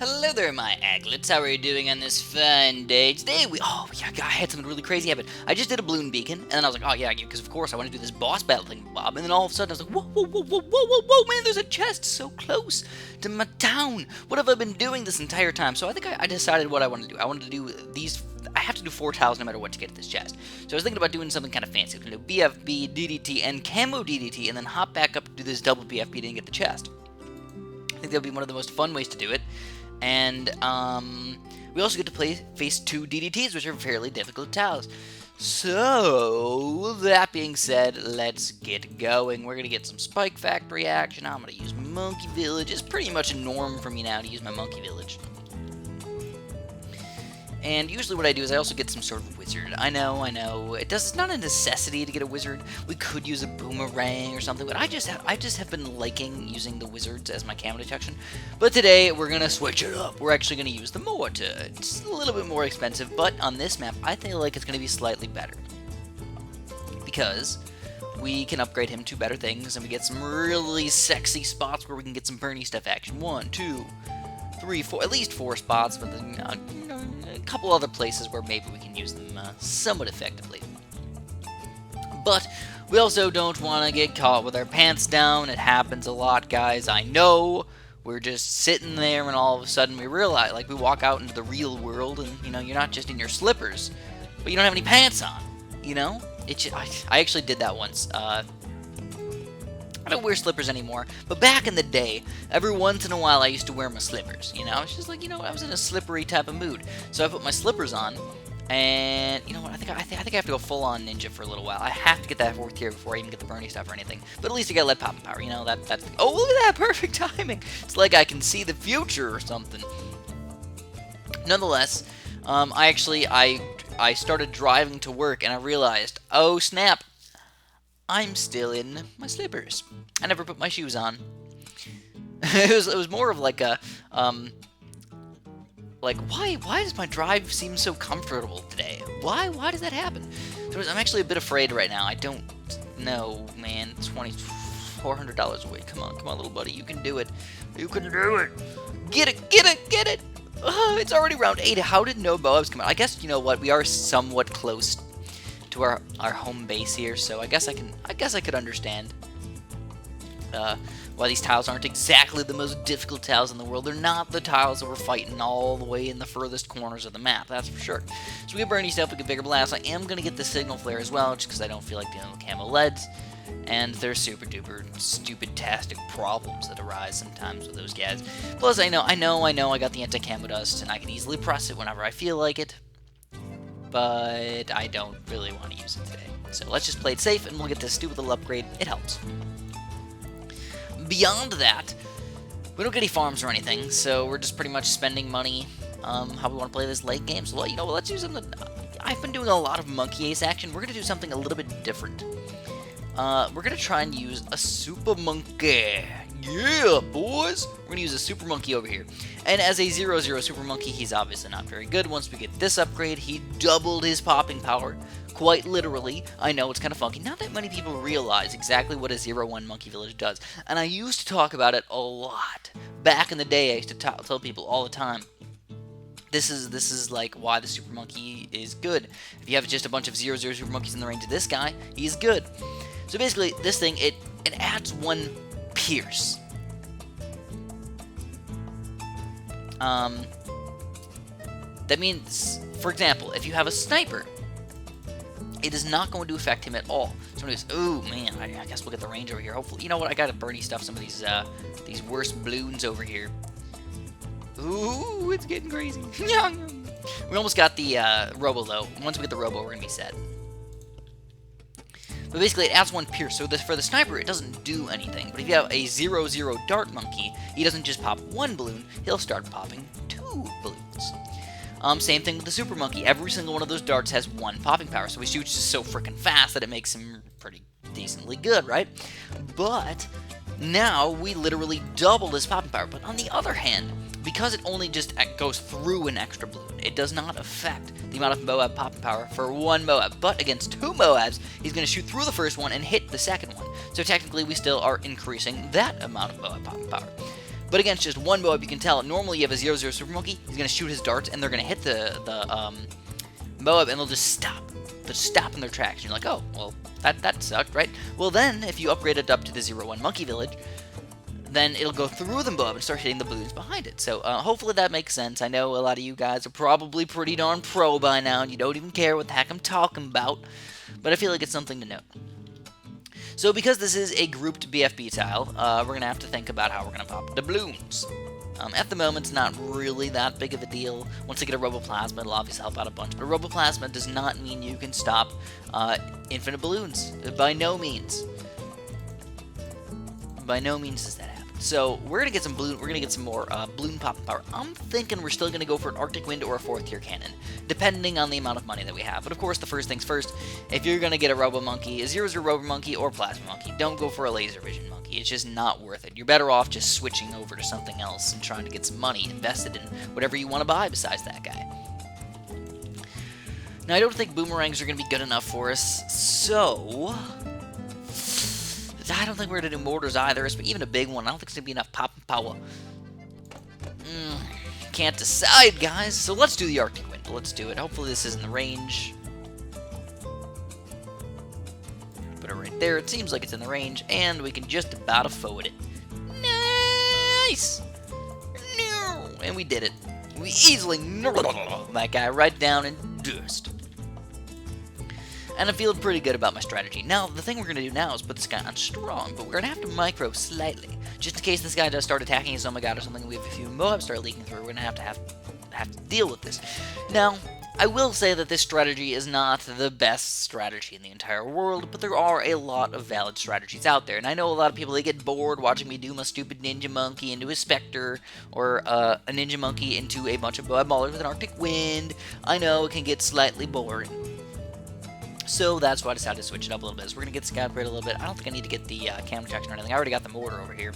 Hello there, my aglets. How are you doing on this fun day? Today I had something really crazy happen. I just did a balloon beacon, and then I was like, oh yeah, because of course I want to do this boss battle thing, Bob. And then all of a sudden I was like, whoa, whoa, whoa, whoa, whoa, whoa, whoa, man, there's a chest so close to my town. What have I been doing this entire time? So I think I decided what I wanted to do. I wanted to do these. I have to do 4 tiles no matter what to get this chest. So I was thinking about doing something kind of fancy. I was going to do BFB, DDT, and Camo DDT, and then hop back up to do this double BFB to get the chest. I think that would be one of the most fun ways to do it. And we also get to face 2 DDTs, which are fairly difficult tiles. So, that being said, let's get going. We're going to get some Spike Factory action. I'm going to use Monkey Village. It's pretty much a norm for me now to use my Monkey Village. And usually what I do is I also get some sort of wizard. I know. It's not a necessity to get a wizard. We could use a boomerang or something, but I just have been liking using the wizards as my camo detection. But today we're gonna switch it up. We're actually gonna use the mortar. It's a little bit more expensive, but on this map I feel like it's gonna be slightly better because we can upgrade him to better things, and we get some really sexy spots where we can get some Bernie stuff action. 1, 2, 3, 4, at least 4 spots, but then, a couple other places where maybe we can use them somewhat effectively. But we also don't want to get caught with our pants down. It happens a lot, guys. I know. We're just sitting there, and all of a sudden we realize, like, we walk out into the real world, and you're not just in your slippers, but you don't have any pants on. I actually did that once. I don't wear slippers anymore, but back in the day, every once in a while I used to wear my slippers, It's just like, I was in a slippery type of mood. So I put my slippers on, and you know what, I think I have to go full-on ninja for a little while. I have to get that 4th tier before I even get the Bernie stuff or anything. But at least you gotta let popping power, that's... Oh, look at that, perfect timing! It's like I can see the future or something. Nonetheless, I started driving to work, and I realized, oh snap, I'm still in my slippers. I never put my shoes on. it was more of like a, why does my drive seem so comfortable today? Why does that happen? I'm actually a bit afraid right now. I don't know, man. $400 away. Come on, little buddy. You can do it. You can do it. Get it. It's already round 8. How did no Moabs come out? I guess, you know what? We are somewhat close to our home base here, so I guess I could understand why these tiles aren't exactly the most difficult tiles in the world. They're not the tiles that we're fighting all the way in the furthest corners of the map, that's for sure. So we get Bernie stuff, we get Bigger Blast. I am going to get the Signal Flare as well, just because I don't feel like dealing with camo leads, and there's super duper stupid-tastic problems that arise sometimes with those guys. Plus, I know I got the anti-camo dust, and I can easily press it whenever I feel like it, but I don't really want to use it today. So let's just play it safe, and we'll get this stupid little upgrade. It helps. Beyond that, we don't get any farms or anything, so we're just pretty much spending money how we want to play this late game. So, let's use something. I've been doing a lot of Monkey Ace action. We're going to do something a little bit different. We're going to try and use a Super Monkey. Yeah, boys! We're going to use a Super Monkey over here. And as a 0-0 Super Monkey, he's obviously not very good. Once we get this upgrade, he doubled his popping power. Quite literally. I know, it's kind of funky. Not that many people realize exactly what a 0-1 Monkey Village does. And I used to talk about it a lot. Back in the day, I used to tell people all the time, this is like why the Super Monkey is good. If you have just a bunch of 0-0 Super Monkeys in the range of this guy, he's good. So basically, this thing, it adds 1 pierce. That means, for example, if you have a sniper, it is not going to affect him at all. Somebody goes, oh man, I guess we'll get the range over here. Hopefully, you know what? I gotta Bernie stuff some of these worst balloons over here. Ooh, it's getting crazy. We almost got the Robo though. Once we get the Robo, we're gonna be set. But basically, it adds 1 pierce. So for the sniper, it doesn't do anything. But if you have a 0-0 dart monkey, he doesn't just pop 1 balloon. He'll start popping 2 balloons. Same thing with the Super Monkey. Every single one of those darts has 1 popping power, so he shoots just so freaking fast that it makes him pretty decently good, right? But now we literally doubled his popping power. But on the other hand, because it only just goes through an extra balloon, it does not affect the amount of Moab popping power for 1 Moab. But against 2 Moabs, he's going to shoot through the first one and hit the second one. So technically, we still are increasing that amount of Moab popping power. But against just one Moab, you can tell, normally you have a 0-0 Super Monkey, he's going to shoot his darts, and they're going to hit the Moab, and they'll just stop. They'll stop in their tracks. And you're like, oh, well, that sucked, right? Well, then, if you upgrade it up to the 0-1 Monkey Village, then it'll go through the Moab and start hitting the balloons behind it. So hopefully that makes sense. I know a lot of you guys are probably pretty darn pro by now, and you don't even care what the heck I'm talking about, but I feel like it's something to note. So because this is a grouped BFB tile, we're going to have to think about how we're going to pop the balloons. At the moment, it's not really that big of a deal. Once you get a Roboplasma, it'll obviously help out a bunch. But a Roboplasma does not mean you can stop infinite balloons. By no means. By no means does that happen. So we're gonna get some balloon. We're gonna get some more balloon popping power. I'm thinking we're still gonna go for an Arctic Wind or a 4th tier cannon, depending on the amount of money that we have. But of course, the first things first. If you're gonna get a Robo Monkey, a 0-0 Robo Monkey or Plasma Monkey, don't go for a Laser Vision Monkey. It's just not worth it. You're better off just switching over to something else and trying to get some money invested in whatever you want to buy besides that guy. Now, I don't think boomerangs are gonna be good enough for us, so I don't think we're going to do mortars either, but even a big one, I don't think it's going to be enough pop and power. Can't decide, guys. So let's do the Arctic Wind. Let's do it. Hopefully this is in the range. Put it right there. It seems like it's in the range, and we can just about afford it. Nice! And we did it. We easily knocked that guy right down in dust. And I'm feeling pretty good about my strategy. Now, the thing we're going to do now is put this guy on strong, but we're going to have to micro slightly. Just in case this guy does start attacking his Oh My God or something, and we have a few Moabs start leaking through, we're going to have to deal with this. Now, I will say that this strategy is not the best strategy in the entire world, but there are a lot of valid strategies out there. And I know a lot of people, they get bored watching me do my stupid Ninja Monkey into a Spectre, or a Ninja Monkey into a bunch of Moab Maulers with an Arctic Wind. I know it can get slightly boring. So that's why I decided to switch it up a little bit. So we're going to get the Scout Upgrade a little bit. I don't think I need to get the camo protection or anything. I already got the mortar over here.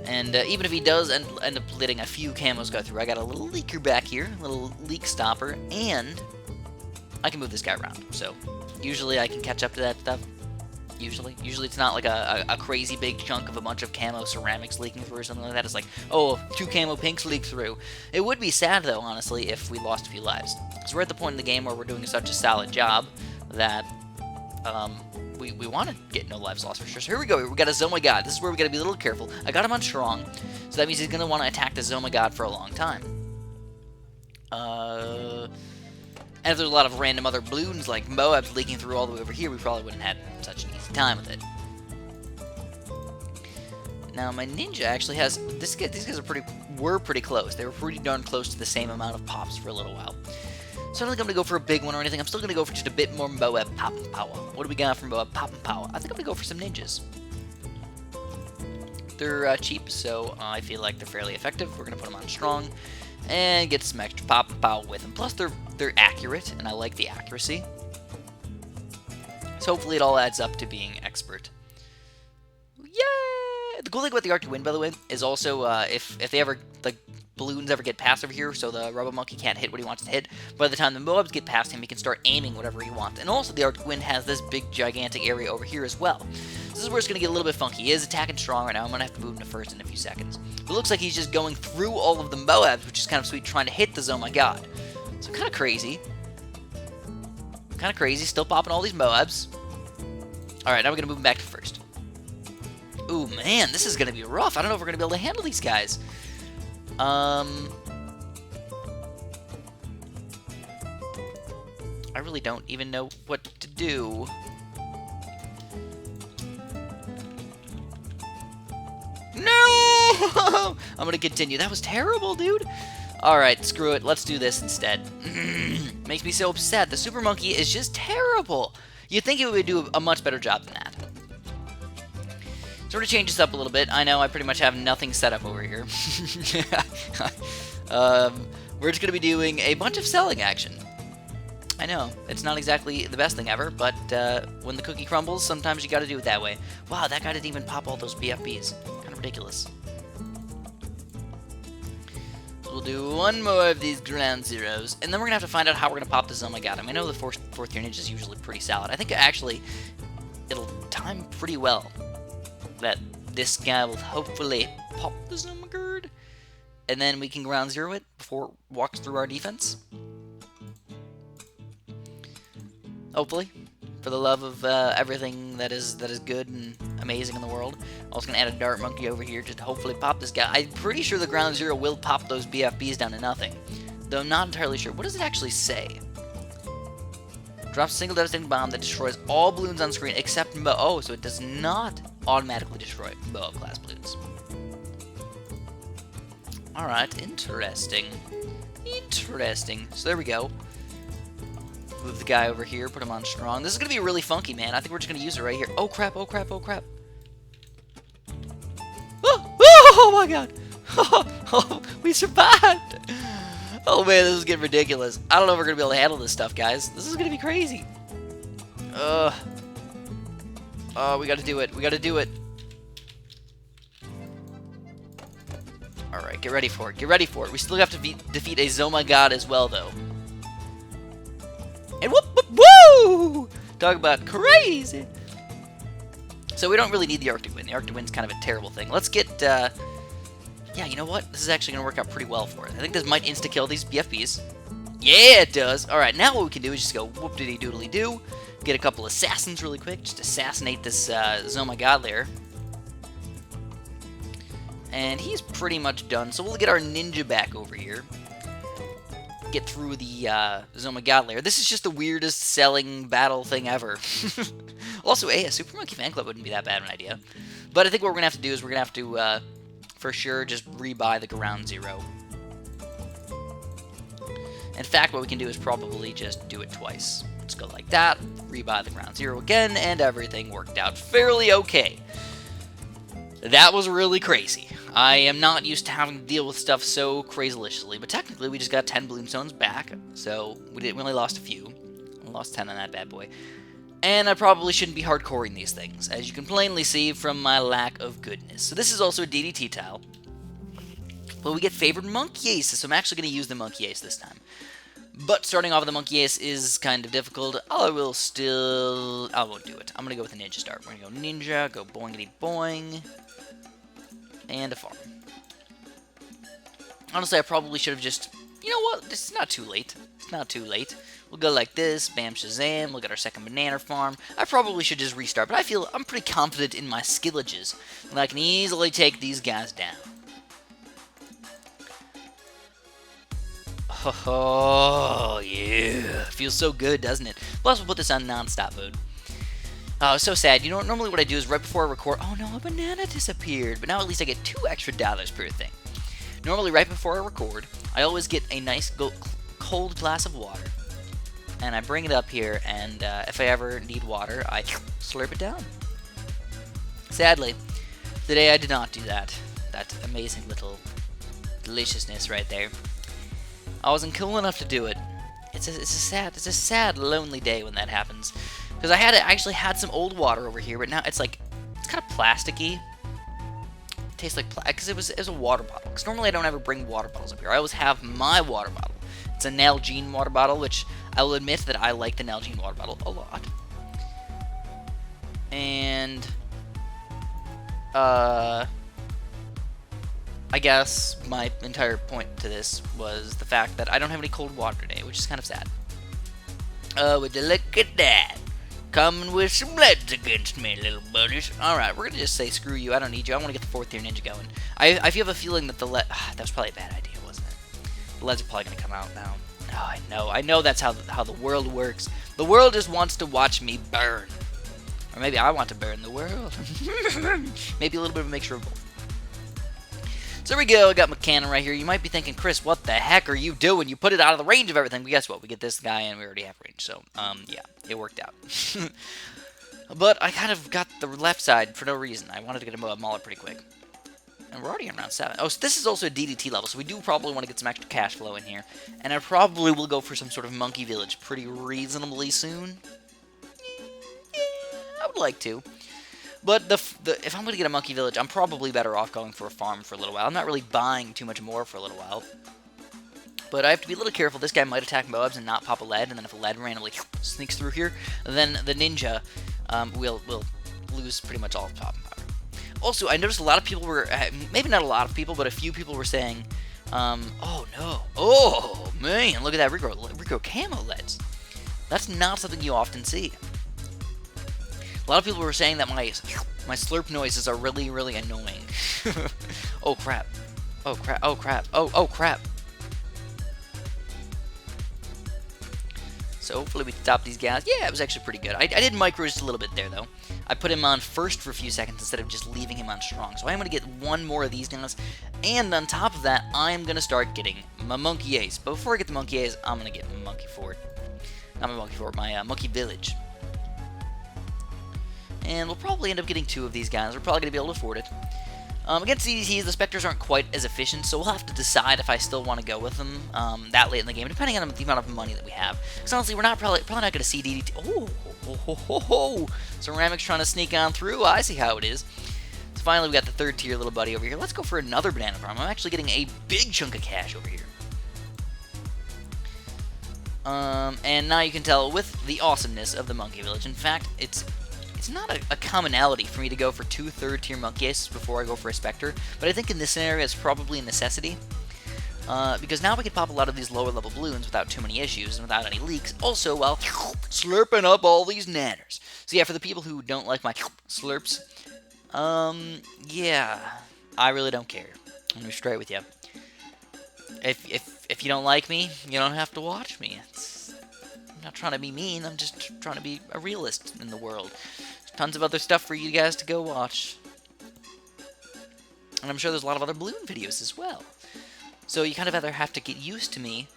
And even if he does end up letting a few camos go through, I got a little leaker back here, a little leak stopper, and I can move this guy around. So usually I can catch up to that stuff. Usually it's not like a crazy big chunk of a bunch of camo ceramics leaking through or something like that. It's like, oh, 2 camo pinks leak through. It would be sad, though, honestly, if we lost a few lives. Because we're at the point in the game where we're doing such a solid job that we want to get no lives lost for sure. So here we go. We got a Oh My God. This is where we got to be a little careful. I got him on strong, so that means he's going to want to attack the Oh My God for a long time. And if there's a lot of random other balloons like Moabs leaking through all the way over here, we probably wouldn't have had such an easy time with it. Now my ninja actually has these guys were pretty close. They were pretty darn close to the same amount of pops for a little while. So I don't think I'm going to go for a big one or anything. I'm still going to go for just a bit more Moab pop and power. What do we got from Moab pop and power? I think I'm going to go for some ninjas. They're cheap, so I feel like they're fairly effective. We're going to put them on strong and get some extra pop and power with them. Plus, they're accurate, and I like the accuracy. So hopefully it all adds up to being expert. Yay! The cool thing about the Arctic Wind, by the way, is also if they ever, like, balloons ever get past over here, so the Robo Monkey can't hit what he wants to hit. By the time the Moabs get past him, he can start aiming whatever he wants. And also, the Arctic Wind has this big, gigantic area over here as well. This is where it's going to get a little bit funky. He is attacking strong right now. I'm going to have to move him to first in a few seconds. But it looks like he's just going through all of the Moabs, which is kind of sweet, trying to hit the Oh My God. So kind of crazy. Kind of crazy. Still popping all these Moabs. Alright, now we're going to move him back to first. Ooh, man, this is going to be rough. I don't know if we're going to be able to handle these guys. I really don't even know what to do. No! I'm gonna continue. That was terrible, dude. Alright, screw it. Let's do this instead. Makes me so upset. The Super Monkey is just terrible. You'd think it would do a much better job than that. So we're going to change this up a little bit. I know I pretty much have nothing set up over here. We're just going to be doing a bunch of selling action. I know, it's not exactly the best thing ever, but when the cookie crumbles, sometimes you got to do it that way. Wow, that guy didn't even pop all those BFBs. Kind of ridiculous. So we'll do one more of these ground zeros, and then we're going to have to find out how we're going to pop this Oh My God. I mean, I know the fourth tier ninja is usually pretty solid. I think actually it'll time pretty well that this guy will hopefully pop the Zomagard, and then we can ground zero it before it walks through our defense. Hopefully, for the love of everything that is good and amazing in the world. Also gonna add a dart monkey over here just to hopefully pop this guy. I'm pretty sure the ground zero will pop those BFBs down to nothing, though I'm not entirely sure. What does it actually say? Drops a single devastating bomb that destroys all balloons on screen except oh, so it does not automatically destroy Moab class balloons. Alright, interesting. Interesting. So there we go. Move the guy over here, put him on strong. This is going to be really funky, man. I think we're just going to use it right here. Oh, crap, oh, crap, oh, crap. Oh my god. Oh, we survived. Oh, man, this is getting ridiculous. I don't know if we're going to be able to handle this stuff, guys. This is going to be crazy. Oh, we got to do it. We got to do it. Alright, get ready for it. Get ready for it. We still have to defeat a Zomagard as well, though. And whoop, whoop, woo! Talk about crazy. So we don't really need the Arctic Wind. The Arctic Wind's kind of a terrible thing. Let's get, yeah, you know what? This is actually going to work out pretty well for us. I think this might insta-kill these BFBs. Yeah, it does. Alright, now what we can do is just go whoop-diddy-doodly-doo. Get a couple assassins really quick. Just assassinate this Zomagard lair. And he's pretty much done. So we'll get our ninja back over here. Get through the Zomagard lair. This is just the weirdest selling battle thing ever. Also, a Super Monkey Fan Club wouldn't be that bad of an idea. But I think what we're going to have to do is we're going to have to, for sure, just rebuy the ground zero. In fact, what we can do is probably just do it twice. Let's go like that, rebuy the ground zero again, and everything worked out fairly okay. That was really crazy. I am not used to having to deal with stuff so crazy-liciously, but technically we just got 10 Bloonstones back, so we only lost a few. We lost 10 on that bad boy. And I probably shouldn't be hardcoring these things, as you can plainly see from my lack of goodness. So this is also a DDT tile. But we get favored Monkey Aces, so I'm actually going to use the Monkey Ace this time. But starting off with the Monkey Ace is kind of difficult. I won't do it. I'm going to go with a Ninja start. We're going to go Ninja, go boingity boing. And a farm. Honestly, I probably should have just... You know what? It's not too late. It's not too late. We'll go like this. Bam, shazam. We'll get our second banana farm. I probably should just restart, but I feel I'm pretty confident in my skillages. And I can easily take these guys down. Oh, yeah. Feels so good, doesn't it? Plus, we'll put this on non-stop mode. Oh, so sad. You know, normally what I do is right before I record... Oh, no, a banana disappeared. But now at least I get $2 extra per thing. Normally, right before I record, I always get a nice cold glass of water. And I bring it up here, and if I ever need water, I slurp it down. Sadly, today I did not do that. That amazing little deliciousness right there. I wasn't cool enough to do it. It's a sad, lonely day when that happens. Because I actually had some old water over here, but now it's kind of plasticky. It tastes like because it was a water bottle. Because normally I don't ever bring water bottles up here. I always have my water bottle. It's a Nalgene water bottle, which I will admit that I like the Nalgene water bottle a lot. And I guess my entire point to this was the fact that I don't have any cold water today, which is kind of sad. Would you look at that? Coming with some leads against me, little buddies. Alright, we're gonna just say screw you, I don't need you. I want to get the 4th tier ninja going. I have a feeling that that was probably a bad idea, wasn't it? The leads are probably gonna come out now. Oh, I know that's how the world works. The world just wants to watch me burn. Or maybe I want to burn the world. Maybe a little bit of a mixture of both. So there we go, I got my cannon right here. You might be thinking, Chris, what the heck are you doing? You put it out of the range of everything. But guess what? We get this guy and we already have range. So, yeah, it worked out. But I kind of got the left side for no reason. I wanted to get a mauler pretty quick. And we're already in round 7. Oh, so this is also a DDT level, so we do probably want to get some extra cash flow in here. And I probably will go for some sort of monkey village pretty reasonably soon. Yeah, I would like to. But if I'm going to get a monkey village, I'm probably better off going for a farm for a little while. I'm not really buying too much more for a little while. But I have to be a little careful. This guy might attack Moabs and not pop a lead, and then if a lead randomly sneaks through here, then the ninja will lose pretty much all of top and power. Also, I noticed a lot of people were, maybe not a lot of people, but a few people were saying, oh no, oh man, look at that Rico camo leds. That's not something you often see. A lot of people were saying that my slurp noises are really, really annoying. Oh crap. Oh crap. Oh crap. Oh crap. So hopefully we stop these guys. Yeah, it was actually pretty good. I did micro just a little bit there though. I put him on first for a few seconds instead of just leaving him on strong. So I am going to get one more of these guys. And on top of that, I'm going to start getting my Monkey Ace. But before I get the Monkey Ace, I'm going to get my Monkey Fort. Not my Monkey Fort, my Monkey Village. And we'll probably end up getting 2 of these guys. We're probably going to be able to afford it. Against DDTs, the Spectres aren't quite as efficient, so we'll have to decide if I still want to go with them that late in the game, depending on the amount of money that we have. Because honestly, we're probably not going to see DDT. Oh, Ceramic's trying to sneak on through. I see how it is. So finally, we got the 3rd tier little buddy over here. Let's go for another banana farm. I'm actually getting a big chunk of cash over here. And now you can tell with the awesomeness of the Monkey Village. In fact, it's not a commonality for me to go for 2 3rd tier Monkey Aces before I go for a Spectre, but I think in this scenario it's probably a necessity, because now we can pop a lot of these lower level balloons without too many issues and without any leaks, also while slurping up all these nanners. So yeah, for the people who don't like my slurps, yeah, I really don't care. I'm gonna be straight with you. If you don't like me, you don't have to watch me. I'm not trying to be mean, I'm just trying to be a realist in the world. There's tons of other stuff for you guys to go watch. And I'm sure there's a lot of other balloon videos as well. So you kind of either have to get used to me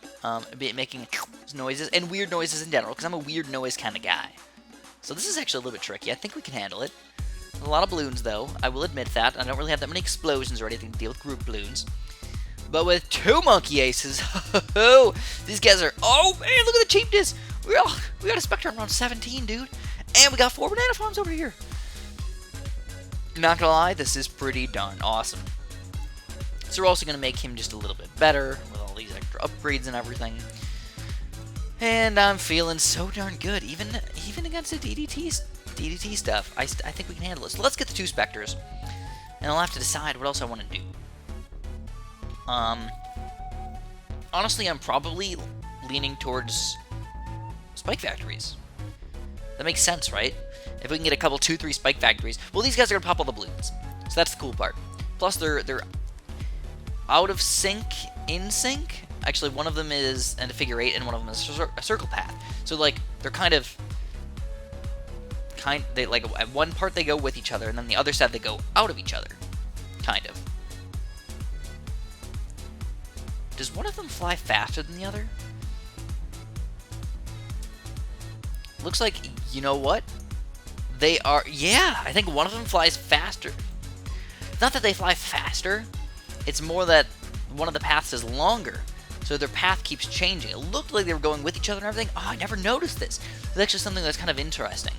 making noises, and weird noises in general, because I'm a weird noise kind of guy. So this is actually a little bit tricky. I think we can handle it. A lot of balloons, though. I will admit that. I don't really have that many explosions or anything to deal with group balloons. But with 2 Monkey Aces, these guys are... Oh, man, look at the cheapness! We got a Spectre around 17, dude. And we got 4 banana farms over here. Not gonna lie, this is pretty darn awesome. So we're also gonna make him just a little bit better with all these extra upgrades and everything. And I'm feeling so darn good, even against the DDT stuff. I think we can handle it. So let's get the 2 Spectres, and I'll have to decide what else I want to do. Honestly, I'm probably leaning towards Spike Factories. That makes sense, right? If we can get a couple 2-3 Spike Factories. Well, these guys are gonna pop all the balloons, so that's the cool part. Plus, they're out of sync, in sync. Actually, one of them is a figure 8, and one of them is a circle path. So like they're they like at one part they go with each other, and then the other side they go out of each other, kind of. Does one of them fly faster than the other? Looks like, you know what? They are, yeah, I think one of them flies faster. Not that they fly faster, it's more that one of the paths is longer, so their path keeps changing. It looked like they were going with each other and everything. Oh, I never noticed this. It's actually something that's kind of interesting.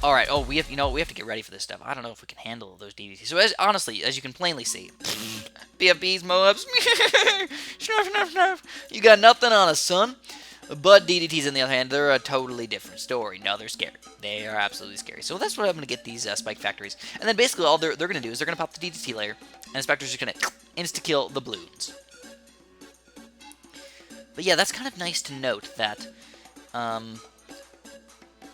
Alright, oh, we have to get ready for this stuff. I don't know if we can handle those DDTs. So honestly, as you can plainly see, BFBs, Moabs, you got nothing on us, son. But DDTs, on the other hand, they're a totally different story. No, they're scary. They are absolutely scary. So that's what I'm going to get these Spike Factories. And then basically all they're going to do is they're going to pop the DDT layer, and the Spectre's just going to insta-kill the balloons. But yeah, that's kind of nice to note that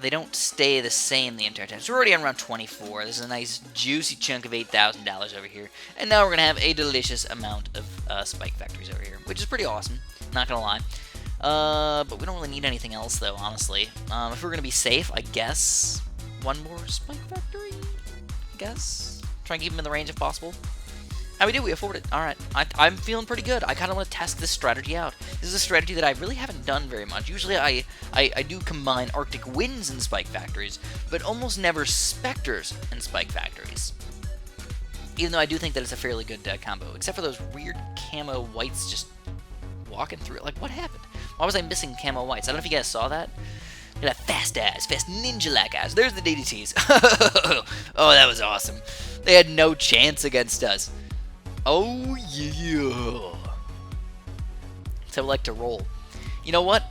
they don't stay the same the entire time. So we're already on around 24. This is a nice, juicy chunk of $8,000 over here. And now we're going to have a delicious amount of Spike Factories over here, which is pretty awesome, not going to lie. But we don't really need anything else, though, honestly. If we're going to be safe, I guess one more Spike Factory, I guess. Try and keep them in the range if possible. How we do? We afford it. Alright. I'm feeling pretty good. I kind of want to test this strategy out. This is a strategy that I really haven't done very much. Usually I do combine Arctic Winds and Spike Factories, but almost never Spectres and Spike Factories. Even though I do think that it's a fairly good combo, except for those weird camo whites just walking through it. Like, what happened? Why was I missing camo whites? I don't know if you guys saw that. Look at that fast ass, fast ninja-like ass. There's the DDTs. Oh, that was awesome. They had no chance against us. Oh, yeah. That's how I like to roll. You know what?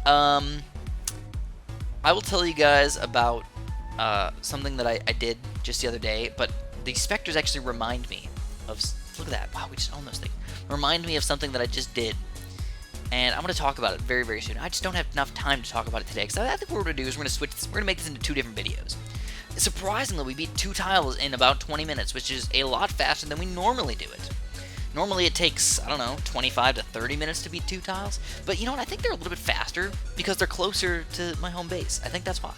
I will tell you guys about something that I did just the other day, but The specters actually remind me of... Look at that. Wow, we just own those things. Remind me of something that I just did. And I'm going to talk about it very, very soon. I just don't have enough time to talk about it today, because I think what we're going to do is we're going to make this into 2 different videos. Surprisingly, we beat 2 tiles in about 20 minutes, which is a lot faster than we normally do it. Normally it takes, I don't know, 25 to 30 minutes to beat 2 tiles. But you know what? I think they're a little bit faster because they're closer to my home base. I think that's why.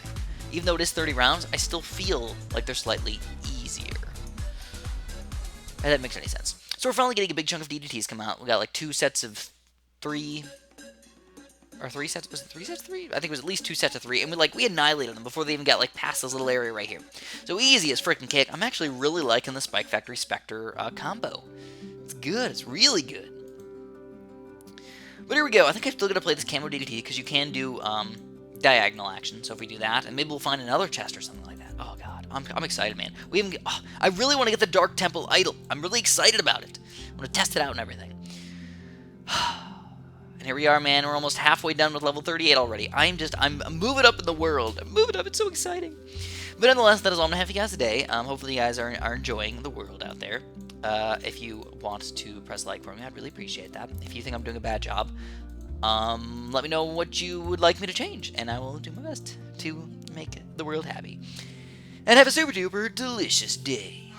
Even though it is 30 rounds, I still feel like they're slightly easier. If that makes any sense. So we're finally getting a big chunk of DDTs come out. We got like 2 sets of 3... Or 3 sets? Was it 3 sets of 3? I think it was at least 2 sets of 3. And we annihilated them before they even got past this little area right here. So easy as freaking cake. I'm actually really liking the Spike Factory Spectre combo. It's good. It's really good. But here we go. I think I'm still going to play this Camo DDT because you can do diagonal action. So if we do that, and maybe we'll find another chest or something like that. Oh, God. I'm excited, man. I really want to get the Dark Temple Idol. I'm really excited about it. I want to test it out and everything. And here we are, man. We're almost halfway done with level 38 already. I'm moving up in the world. I'm moving up. It's so exciting. But nonetheless, that is all I'm going to have for you guys today. Hopefully you guys are enjoying the world out there. If you want to press like for me, I'd really appreciate that. If you think I'm doing a bad job, let me know what you would like me to change, and I will do my best to make the world happy. And have a super duper delicious day.